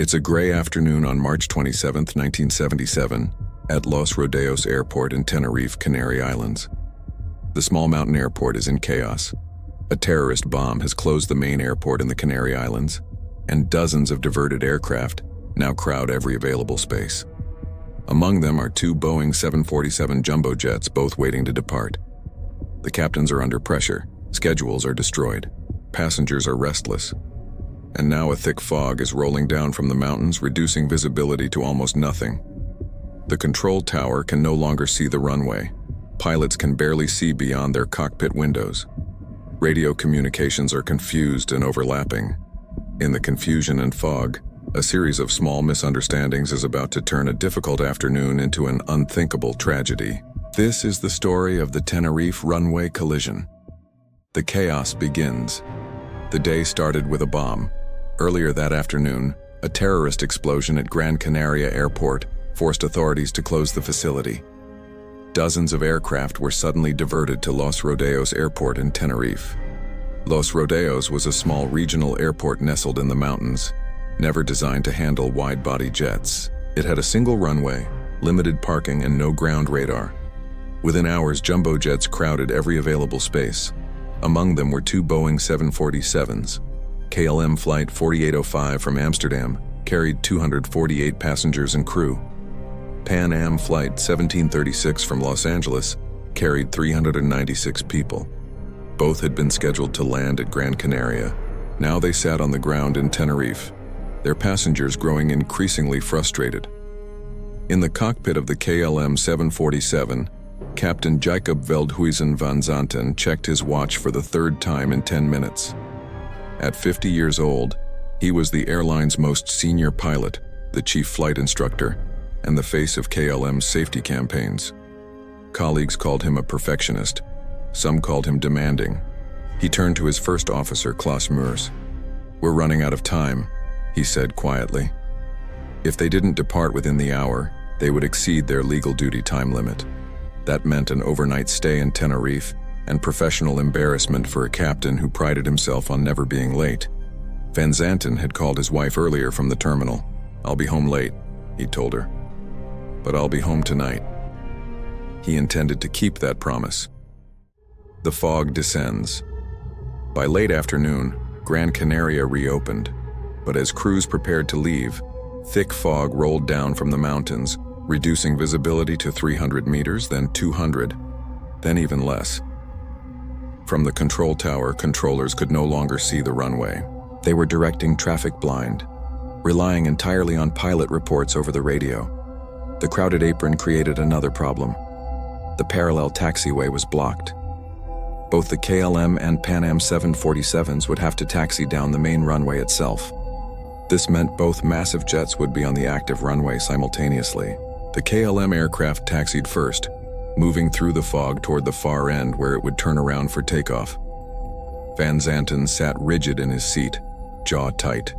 It's a gray afternoon on March 27, 1977, at Los Rodeos Airport in Tenerife, Canary Islands. The small mountain airport is in chaos. A terrorist bomb has closed the main airport in the Canary Islands, and dozens of diverted aircraft now crowd every available space. Among them are two Boeing 747 jumbo jets, both waiting to depart. The captains are under pressure, schedules are destroyed, passengers are restless. And now a thick fog is rolling down from the mountains, reducing visibility to almost nothing. The control tower can no longer see the runway. Pilots can barely see beyond their cockpit windows. Radio communications are confused and overlapping. In the confusion and fog, a series of small misunderstandings is about to turn a difficult afternoon into an unthinkable tragedy. This is the story of the Tenerife Runway collision. The chaos begins. The day started with a bomb. Earlier that afternoon, a terrorist explosion at Gran Canaria Airport forced authorities to close the facility. Dozens of aircraft were suddenly diverted to Los Rodeos Airport in Tenerife. Los Rodeos was a small regional airport nestled in the mountains, never designed to handle wide-body jets. It had a single runway, limited parking, and no ground radar. Within hours, jumbo jets crowded every available space. Among them were two Boeing 747s. KLM Flight 4805 from Amsterdam carried 248 passengers and crew. Pan Am Flight 1736 from Los Angeles carried 396 people. Both had been scheduled to land at Gran Canaria. Now they sat on the ground in Tenerife, their passengers growing increasingly frustrated. In the cockpit of the KLM 747, Captain Jacob Veldhuizen van Zanten checked his watch for the third time in 10 minutes. At 50 years old, he was the airline's most senior pilot, the chief flight instructor, and the face of KLM's safety campaigns. Colleagues called him a perfectionist. Some called him demanding. He turned to his first officer, Klaus Meurs. "We're running out of time," he said quietly. If they didn't depart within the hour, they would exceed their legal duty time limit. That meant an overnight stay in Tenerife and professional embarrassment for a captain who prided himself on never being late. Van Zanten had called his wife earlier from the terminal. "I'll be home late," he told her. "But I'll be home tonight." He intended to keep that promise. The fog descends. By late afternoon, Gran Canaria reopened, but as crews prepared to leave, thick fog rolled down from the mountains, reducing visibility to 300 meters, then 200, then even less. From the control tower, controllers could no longer see the runway. They were directing traffic blind, relying entirely on pilot reports over the radio. The crowded apron created another problem. The parallel taxiway was blocked. Both the KLM and Pan Am 747s would have to taxi down the main runway itself. This meant both massive jets would be on the active runway simultaneously. The KLM aircraft taxied first, moving through the fog toward the far end where it would turn around for takeoff. Van Zanten sat rigid in his seat, jaw tight.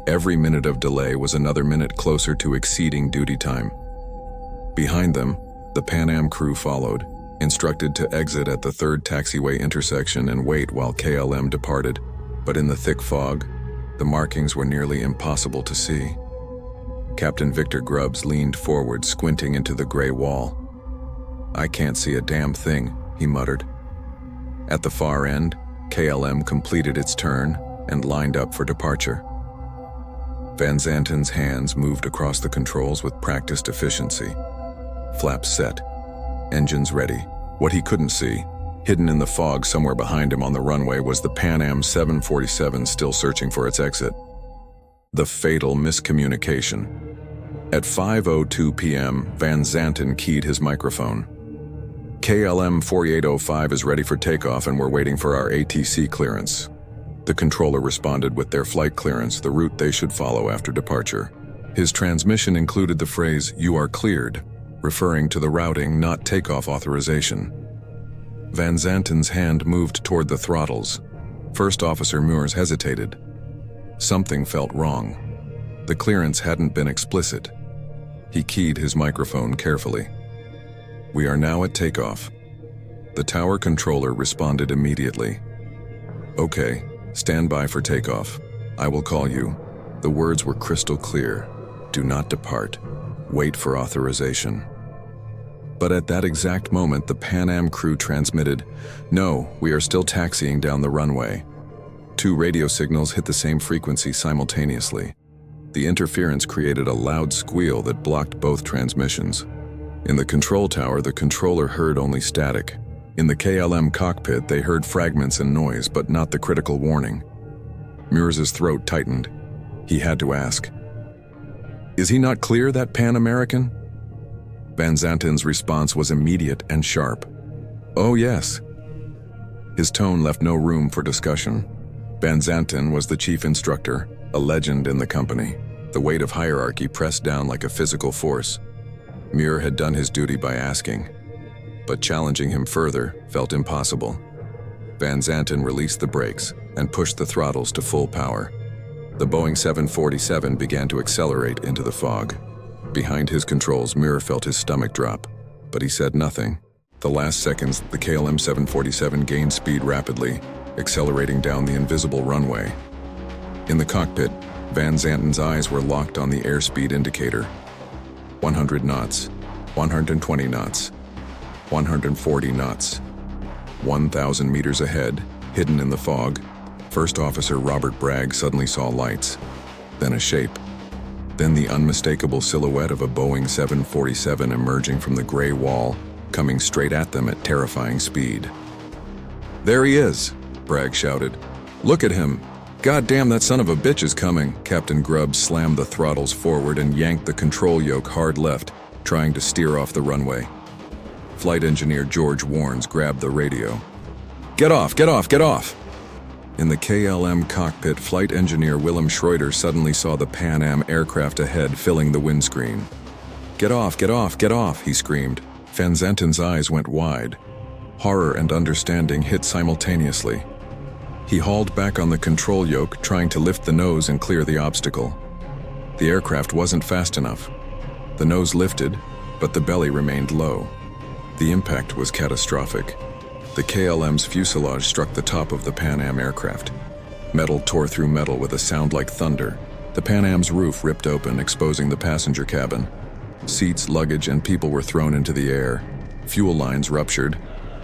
Every minute of delay was another minute closer to exceeding duty time. Behind them, the Pan Am crew followed, instructed to exit at the third taxiway intersection and wait while KLM departed. But in the thick fog, the markings were nearly impossible to see. Captain Victor Grubbs leaned forward, squinting into the gray wall. "I can't see a damn thing," he muttered. At the far end, KLM completed its turn and lined up for departure. Van Zanten's hands moved across the controls with practiced efficiency. Flaps set, engines ready. What he couldn't see, hidden in the fog somewhere behind him on the runway, was the Pan Am 747 still searching for its exit. The fatal miscommunication. At 5:02 p.m., Van Zanten keyed his microphone. "KLM 4805 is ready for takeoff and we're waiting for our ATC clearance." The controller responded with their flight clearance, the route they should follow after departure. His transmission included the phrase, "You are cleared," referring to the routing, not takeoff authorization. Van Zanten's hand moved toward the throttles. First Officer Meurs hesitated. Something felt wrong. The clearance hadn't been explicit. He keyed his microphone carefully. "We are now at takeoff." The tower controller responded immediately. "Okay, stand by for takeoff. I will call you." The words were crystal clear. Do not depart. Wait for authorization. But at that exact moment, the Pan Am crew transmitted, "No, we are still taxiing down the runway." Two radio signals hit the same frequency simultaneously. The interference created a loud squeal that blocked both transmissions. In the control tower, the controller heard only static. In the KLM cockpit, they heard fragments and noise, but not the critical warning. Muirs's throat tightened. He had to ask, "Is he not clear, that Pan American?" Van Zanten's response was immediate and sharp. "Oh, yes." His tone left no room for discussion. Van Zanten was the chief instructor, a legend in the company. The weight of hierarchy pressed down like a physical force. Muir had done his duty by asking, but challenging him further felt impossible. Van Zanten released the brakes and pushed the throttles to full power. The Boeing 747 began to accelerate into the fog. Behind his controls, Muir felt his stomach drop, but he said nothing. The last seconds, the KLM 747 gained speed rapidly, accelerating down the invisible runway. In the cockpit, Van Zanten's eyes were locked on the airspeed indicator. 100 knots, 120 knots, 140 knots. 1,000 meters ahead, hidden in the fog, First Officer Robert Bragg suddenly saw lights, then a shape, then the unmistakable silhouette of a Boeing 747 emerging from the gray wall, coming straight at them at terrifying speed. "There he is," Bragg shouted. "Look at him. God damn, that son of a bitch is coming." Captain Grubb slammed the throttles forward and yanked the control yoke hard left, trying to steer off the runway. Flight engineer George Warnes grabbed the radio. "Get off, get off, get off!" In the KLM cockpit, flight engineer Willem Schroeder suddenly saw the Pan Am aircraft ahead filling the windscreen. "Get off, get off, get off," he screamed. Van Zanten's eyes went wide. Horror and understanding hit simultaneously. He hauled back on the control yoke, trying to lift the nose and clear the obstacle. The aircraft wasn't fast enough. The nose lifted, but the belly remained low. The impact was catastrophic. The KLM's fuselage struck the top of the Pan Am aircraft. Metal tore through metal with a sound like thunder. The Pan Am's roof ripped open, exposing the passenger cabin. Seats, luggage, and people were thrown into the air. Fuel lines ruptured.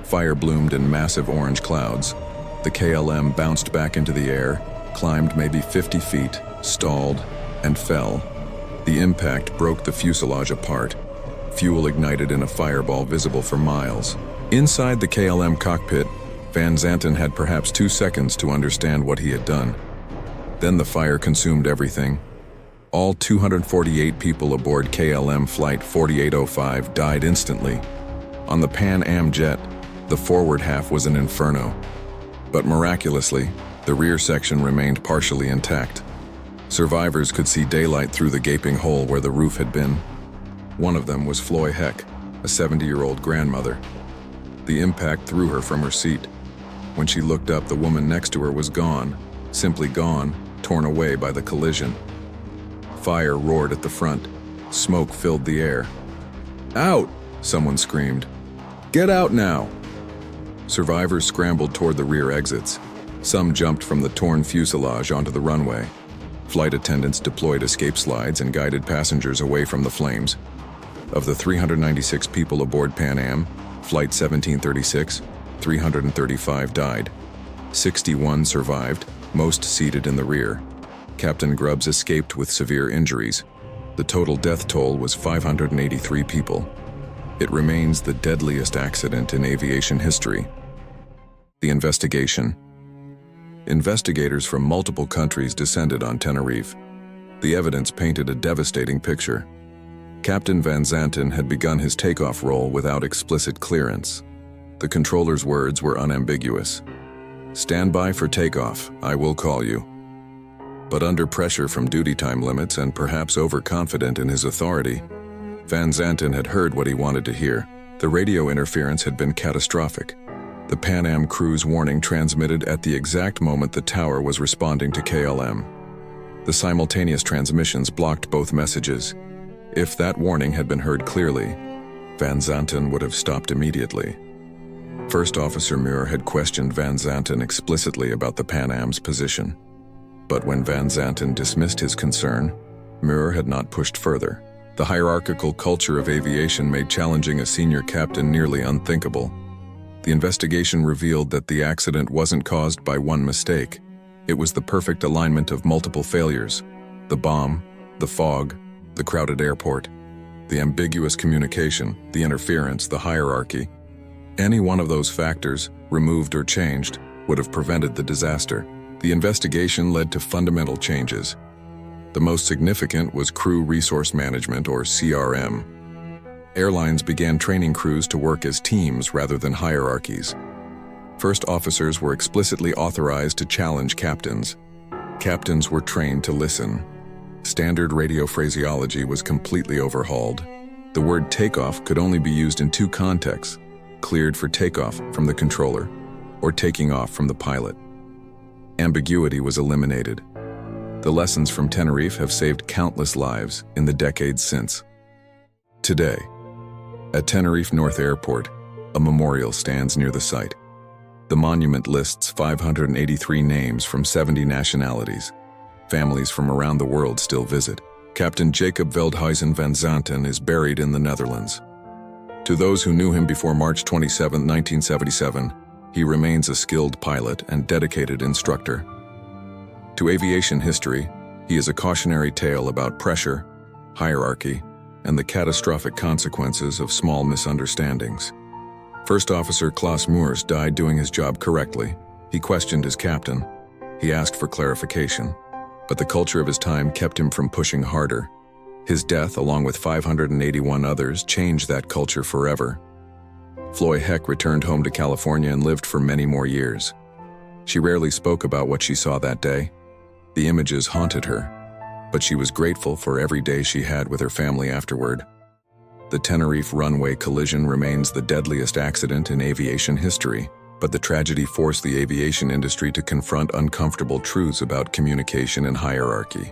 Fire bloomed in massive orange clouds. The KLM bounced back into the air, climbed maybe 50 feet, stalled, and fell. The impact broke the fuselage apart. Fuel ignited in a fireball visible for miles. Inside the KLM cockpit, Van Zanten had perhaps 2 seconds to understand what he had done. Then the fire consumed everything. All 248 people aboard KLM Flight 4805 died instantly. On the Pan Am jet, the forward half was an inferno. But miraculously, the rear section remained partially intact. Survivors could see daylight through the gaping hole where the roof had been. One of them was Floy Heck, a 70-year-old grandmother. The impact threw her from her seat. When she looked up, the woman next to her was gone, simply gone, torn away by the collision. Fire roared at the front. Smoke filled the air. "Out!" someone screamed. "Get out now!" Survivors scrambled toward the rear exits. Some jumped from the torn fuselage onto the runway. Flight attendants deployed escape slides and guided passengers away from the flames. Of the 396 people aboard Pan Am, Flight 1736, 335 died. 61 survived, most seated in the rear. Captain Grubbs escaped with severe injuries. The total death toll was 583 people. It remains the deadliest accident in aviation history. The investigation. Investigators from multiple countries descended on Tenerife. The evidence painted a devastating picture. Captain Van Zanten had begun his takeoff roll without explicit clearance. The controller's words were unambiguous. "Stand by for takeoff, I will call you." But under pressure from duty time limits and perhaps overconfident in his authority, Van Zanten had heard what he wanted to hear. The radio interference had been catastrophic. The Pan Am crew's warning transmitted at the exact moment the tower was responding to KLM. The simultaneous transmissions blocked both messages. If that warning had been heard clearly, Van Zanten would have stopped immediately. First Officer Muir had questioned Van Zanten explicitly about the Pan Am's position. But when Van Zanten dismissed his concern, Muir had not pushed further. The hierarchical culture of aviation made challenging a senior captain nearly unthinkable. The investigation revealed that the accident wasn't caused by one mistake. It was the perfect alignment of multiple failures: the bomb, the fog, the crowded airport, the ambiguous communication, the interference, the hierarchy. Any one of those factors, removed or changed, would have prevented the disaster. The investigation led to fundamental changes. The most significant was crew resource management, or CRM. Airlines began training crews to work as teams rather than hierarchies. First officers were explicitly authorized to challenge captains. Captains were trained to listen. Standard radio phraseology was completely overhauled. The word takeoff could only be used in two contexts: cleared for takeoff from the controller, or taking off from the pilot. Ambiguity was eliminated. The lessons from Tenerife have saved countless lives in the decades since. Today, at Tenerife North Airport, a memorial stands near the site. The monument lists 583 names from 70 nationalities. Families from around the world still visit. Captain Jacob Veldhuizen van Zanten is buried in the Netherlands. To those who knew him before March 27, 1977, he remains a skilled pilot and dedicated instructor. To aviation history, he is a cautionary tale about pressure, hierarchy, and the catastrophic consequences of small misunderstandings. First Officer Klaus Moers died doing his job correctly. He questioned his captain. He asked for clarification, but the culture of his time kept him from pushing harder. His death, along with 581 others, changed that culture forever. Floy Heck returned home to California and lived for many more years. She rarely spoke about what she saw that day. The images haunted her, but she was grateful for every day she had with her family afterward. The Tenerife Runway collision remains the deadliest accident in aviation history, but the tragedy forced the aviation industry to confront uncomfortable truths about communication and hierarchy.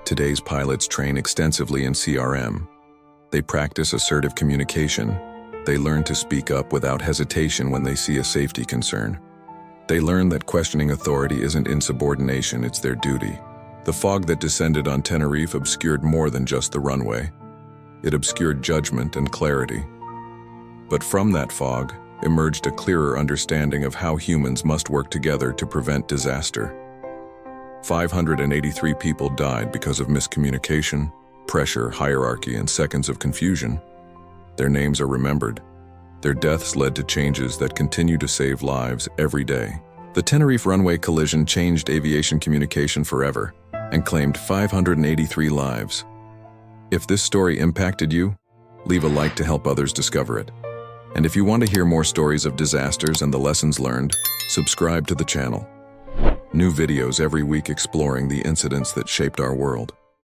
Today's pilots train extensively in CRM. They practice assertive communication. They learn to speak up without hesitation when they see a safety concern. They learn that questioning authority isn't insubordination, it's their duty. The fog that descended on Tenerife obscured more than just the runway. It obscured judgment and clarity. But from that fog emerged a clearer understanding of how humans must work together to prevent disaster. 583 people died because of miscommunication, pressure, hierarchy, and seconds of confusion. Their names are remembered. Their deaths led to changes that continue to save lives every day. The Tenerife Runway collision changed aviation communication forever and claimed 583 lives. If this story impacted you, leave a like to help others discover it. And if you want to hear more stories of disasters and the lessons learned, subscribe to the channel. New videos every week exploring the incidents that shaped our world.